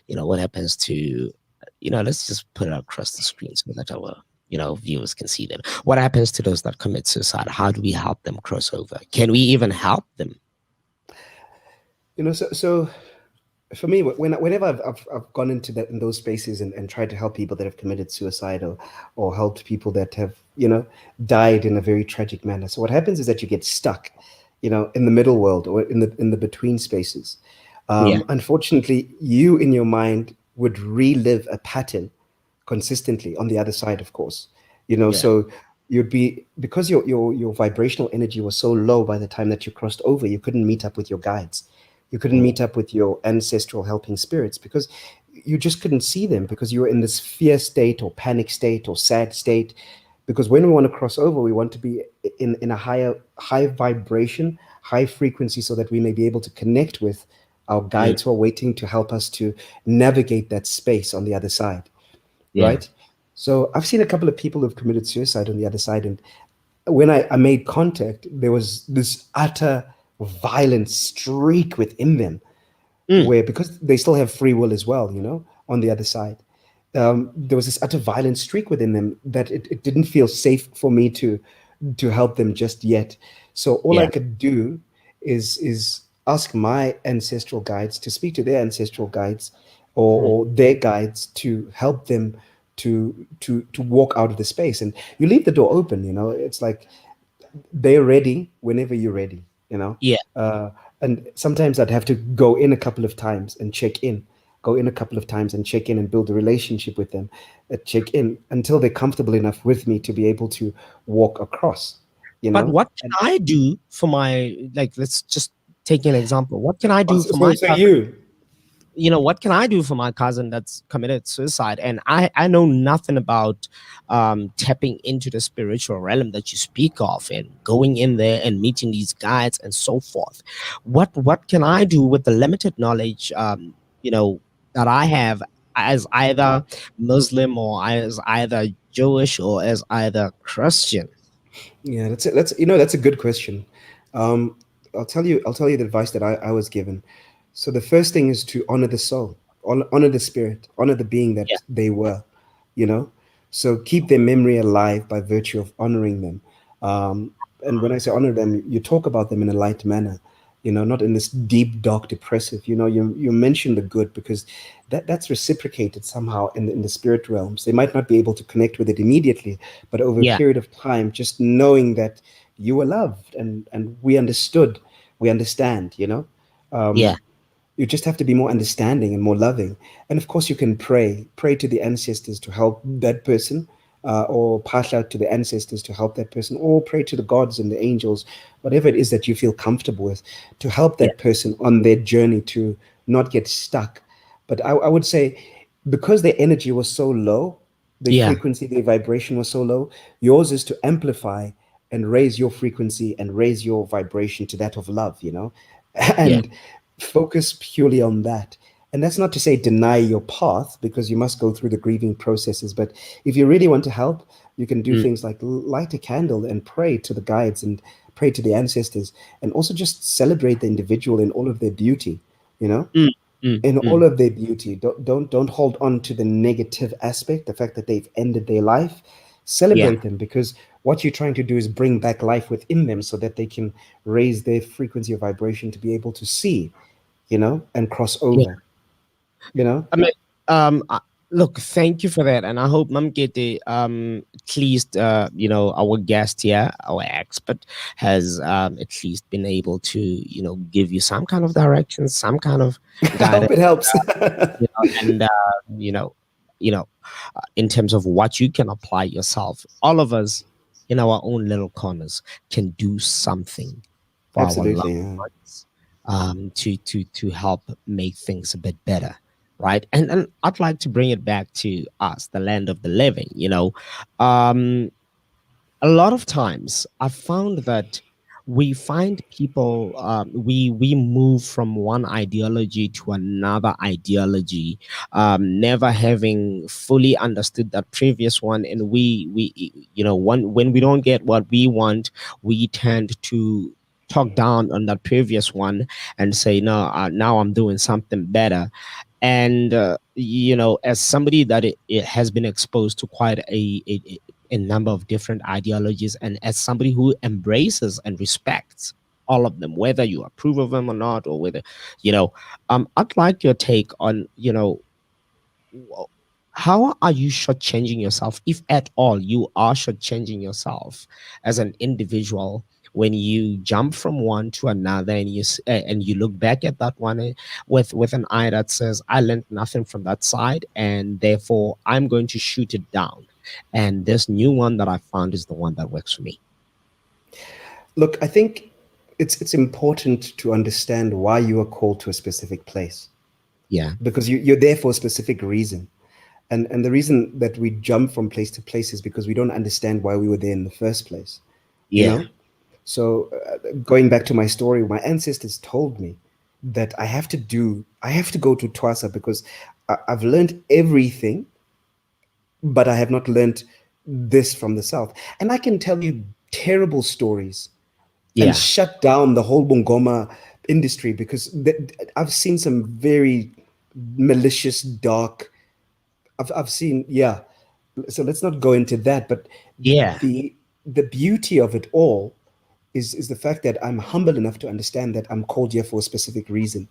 what happens to, let's just put it across the screen so that our, viewers can see them. What happens to those that commit suicide? How do we help them cross over? Can we even help them? So for me, whenever I've gone into that in those spaces and tried to help people that have committed suicide, or helped people that have died in a very tragic manner. So what happens is that you get stuck, in the middle world, or in the between spaces. Yeah, Unfortunately, you in your mind would relive a pattern consistently on the other side, of course. yeah, So you'd be, because your vibrational energy was so low by the time that you crossed over, you couldn't meet up with your guides. You couldn't oh, meet up with your ancestral helping spirits, because you just couldn't see them, because you were in this fear state or panic state or sad state. Because when we want to cross over, we want to be in a high vibration, high frequency, so that we may be able to connect with our mm, guides who are waiting to help us to navigate that space on the other side, yeah, right? So I've seen a couple of people who've committed suicide on the other side, and when I made contact, there was this utter violent streak within them, mm, where, because they still have free will as well, on the other side, there was this utter violent streak within them that it didn't feel safe for me to help them just yet. So all I yeah, could do is ask my ancestral guides to speak to their ancestral guides, mm, or their guides, to help them to walk out of the space. And you leave the door open. It's like they're ready whenever you're ready, you know. yeah, Uh, and sometimes I'd have to go in a couple of times and check in, go in a couple of times and check in and build a relationship with them, check in until they're comfortable enough with me to be able to walk across, you but know. what And can I do for my, like, let's just take an example. What can I oh, do so, for so, my so cousin? you, What can I do for my cousin that's committed suicide? And I know nothing about tapping into the spiritual realm that you speak of, and going in there and meeting these guides and so forth. What can I do with the limited knowledge you know that I have, as either Muslim, or as either Jewish, or as either Christian? yeah, that's it. That's a good question. Um, I'll tell you the advice that I was given. So the first thing is to honor the soul, honor the spirit, honor the being Yeah, that they were, you know. So keep their memory alive by virtue of honoring them. And when I say honor them, you talk about them in a light manner, not in this deep, dark, depressive. You mention the good, because that's reciprocated somehow in the spirit realms. They might not be able to connect with it immediately, but over a yeah, period of time, just knowing that you were loved, and we understood, we understand, yeah, um, you just have to be more understanding and more loving. And of course, you can pray to the ancestors to help that person, or pass out to the ancestors to help that person, or pray to the gods and the angels, whatever it is that you feel comfortable with, to help yeah, that person on their journey to not get stuck. But I would say, because their energy was so low, the yeah, frequency, the vibration was so low, yours is to amplify and raise your frequency and raise your vibration to that of love. yeah, And focus purely on that. And that's not to say deny your path, because you must go through the grieving processes. But if you really want to help, you can do mm, things like light a candle and pray to the guides and pray to the ancestors, and also just celebrate the individual in all of their beauty, you know, mm, mm, in all mm, of their beauty. Don't hold on to the negative aspect, the fact that they've ended their life. yeah, Celebrate them, because what you're trying to do is bring back life within them, so that they can raise their frequency of vibration to be able to see, and cross yeah. over, you know. I mean, look, thank you for that, and I hope Mamkete, at least, our guest here, our expert, has at least been able to, give you some kind of direction, some kind of I guidance, hope it helps. and you know, in terms of what you can apply yourself. All of us, in our own little corners, can do something for our loved Absolutely, yeah. ones, to help make things a bit better, right? And I'd like to bring it back to us, the land of the living. Um, a lot of times I found that we find people, we move from one ideology to another ideology, never having fully understood that previous one, and when we don't get what we want, we tend to talk down on that previous one and say, no, now I'm doing something better. And as somebody that it has been exposed to quite a number of different ideologies, and as somebody who embraces and respects, all of them, whether you approve of them or not, or whether, I'd like your take on, w- how are you shortchanging yourself, if at all you are shortchanging yourself as an individual when you jump from one to another, and and you look back at that one, with an eye that says, I learned nothing from that side, and therefore I'm going to shoot it down. And this new one that I found is the one that works for me. Look, I think it's important to understand why you are called to a specific place, Yeah. because you're there for a specific reason. And the reason that we jump from place to place is because we don't understand why we were there in the first place, you Yeah. know? So, going back to my story, my ancestors told me that I have to go to Twasa because I've learned everything, but I have not learned this from the South. And I can tell you terrible stories and Yeah. shut down the whole bungoma industry because I've seen some very malicious, dark. I've seen, yeah. So let's not go into that. But Yeah. the the beauty of it all is the fact that I'm humble enough to understand that I'm called here for a specific reason,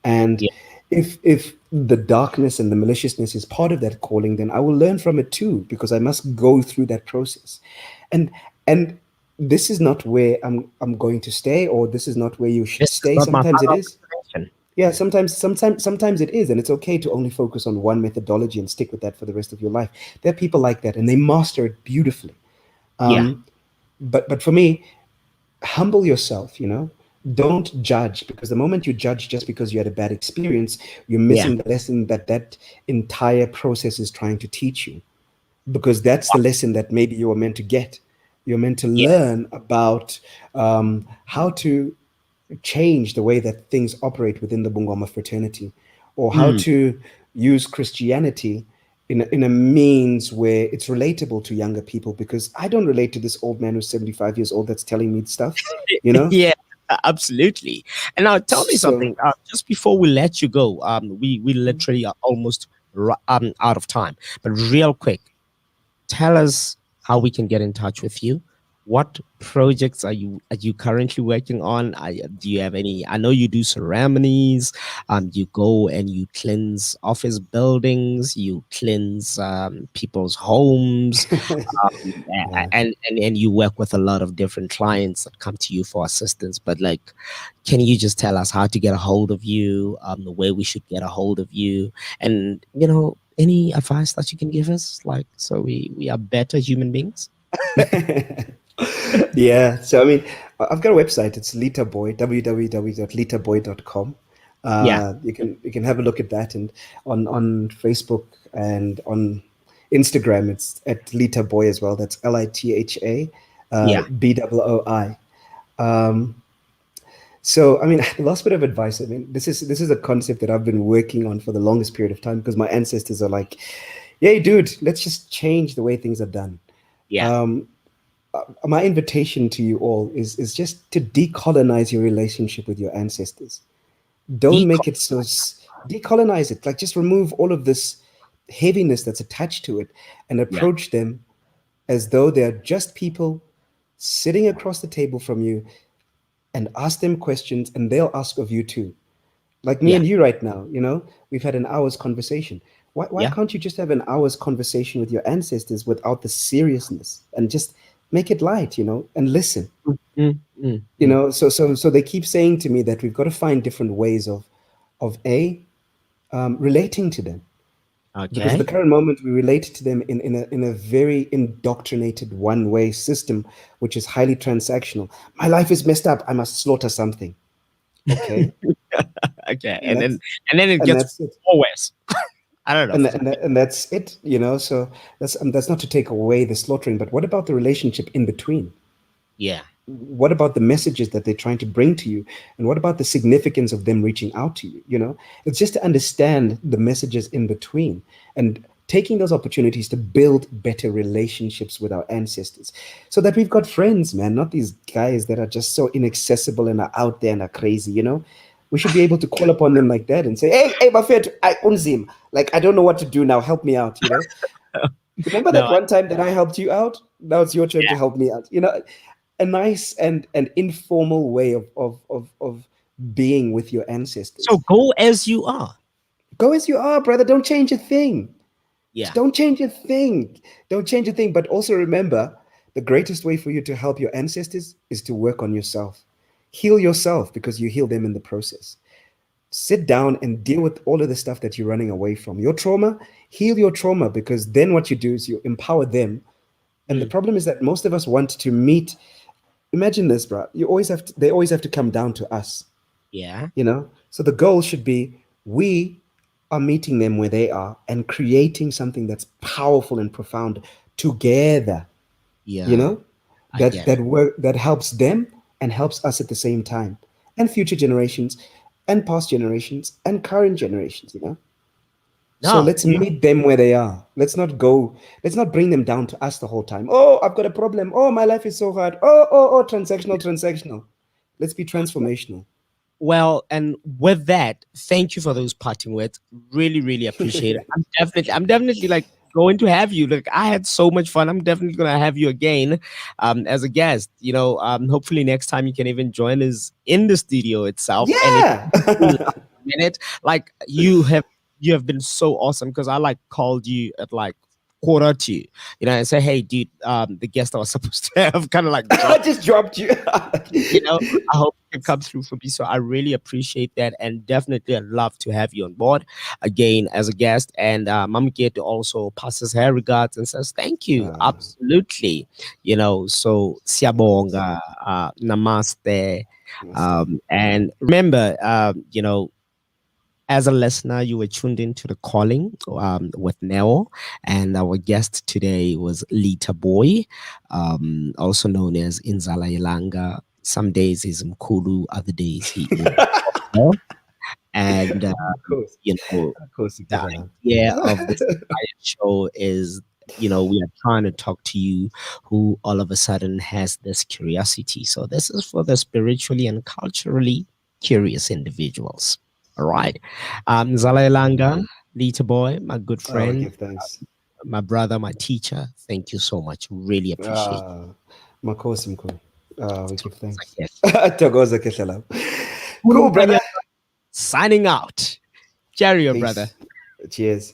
and Yeah. if the darkness and the maliciousness is part of that calling, then I will learn from it too because I must go through that process, and and this is not where I'm going to stay, or this is not where you should This is stay. not my Sometimes it final is. destination. Yeah, sometimes it is, and it's okay to only focus on one methodology and stick with that for the rest of your life. There are people like that, and they master it beautifully. Yeah. Um, but for me, humble yourself. Don't judge, because the moment you judge just because you had a bad experience, you're Yeah. missing the lesson that entire process is trying to teach you. Because that's the lesson that maybe you were meant to get. You're meant to Yeah. learn about how to change the way that things operate within the Bungoma fraternity, or how Mm. to use Christianity in a means where it's relatable to younger people, because I don't relate to this old man who's 75 years old that's telling me stuff, you know? Yeah, absolutely. And now tell me So something. Just before we let you go, we literally are almost out of time. But real quick, tell us how we can get in touch with you. What projects are you currently working on? Do you have any? I know you do ceremonies. You go and you cleanse office buildings. You cleanse people's homes, yeah. and you work with a lot of different clients that come to you for assistance. But like, can you just tell us how to get a hold of you, the way we should get a hold of you, and any advice that you can give us, like, so we are better human beings? Yeah. So I mean, I've got a website. It's Lita Boy, www.litaboy.com. Yeah, You can have a look at that, and on Facebook and on Instagram, it's at Lita Boy as well. That's Litha yeah, Booi. Um, so I mean, the last bit of advice. I mean, this is a concept that I've been working on for the longest period of time, because my ancestors are like, "Hey, dude, let's just change the way things are done." yeah. Um, my invitation to you all is just to decolonize your relationship with your ancestors. Don't Deco- make it so decolonize it. Like, just remove all of this heaviness that's attached to it, and yeah, approach them as though they're just people sitting across the table from you, and ask them questions, and they'll ask of you too. Like me yeah, and you right now, we've had an hour's conversation. Why yeah. can't you just have an hour's conversation with your ancestors without the seriousness, and just make it light, and listen? Mm, mm, mm, mm. So they keep saying to me that we've got to find different ways of relating to them, because at the Okay. current moment we relate to them in a very indoctrinated one-way system, which is highly transactional. My life is messed up, I must slaughter something. Okay. Okay, and that's and then it and gets that's it. always. I don't know. And that's it. So that's not to take away the slaughtering, but what about the relationship in between? Yeah, What about the messages that they're trying to bring to you, and what about the significance of them reaching out to you? It's just to understand the messages in between, and taking those opportunities to build better relationships with our ancestors, so that we've got friends, man, not these guys that are just so inaccessible and are out there and are crazy. We should be able to call upon them like that and say, hey, Buffett, I unzim, like, I don't know what to do now, help me out. Remember that no, one time that I helped you out? Now it's your turn to yeah, help me out. a nice and informal way of being with your So ancestors. go as you are. Go as you are, brother. Don't change a thing. Yeah. Don't change a thing. Don't change a thing. But also remember, the greatest way for you to help your ancestors is to work on yourself. Heal yourself because you heal them in the process. Sit down and deal with all of the stuff that you're running away from. Your trauma, heal your trauma because then what you do is you empower them. And the Mm, problem is that most of us want to meet. Imagine this, bro. You always have to, they always have to come down to us, yeah. you know? So the goal should be we are meeting them where they are and creating something that's powerful and profound together, you Yeah. know? I get it. That helps them and helps us at the same time. And future generations and past generations and current generations, you know? So No. let's meet them where they are. Let's not bring them down to us the whole time. Oh, I've got a problem. Oh, my life is so hard. Oh, transactional. Let's be transformational. Well, and with that, thank you for those parting words. Really, really appreciate it. I'm definitely like going to have you. Like I had so much fun. I'm definitely gonna have you again, as a guest. Hopefully next time you can even join us in the studio itself. And if Yeah. minute, like you have been so awesome because I like called you at like quarter to, and say, hey, dude, the guest I was supposed to have kind of like I dropped. just dropped you. I hope you can come through for me. So I really appreciate that. And definitely I'd love to have you on board again as a guest. And Mama Kate also passes her regards and says, thank you. uh, Absolutely. So Siabonga, namaste. Namaste. And remember, as a listener, you were tuned into the calling with Neo, and our guest today was Lita Boy, also known as Inzala Yelanga. Some days he's Mkulu, other days he is. And you know, Of course, the Ikizala. idea of this entire show is, we are trying to talk to you who all of a sudden has this curiosity. So this is for the spiritually and culturally curious individuals. All right. Zalailanga, Lita Boy, my good Oh, we friend, give thanks. my brother, my teacher. Thank you so much. Really appreciate it. Makosi mkuu. We give Thokoza thanks. Keshe. Togoza keshala. Cool, Khuluma brother. Signing out. Cheerio, brother. Peace. Cheers.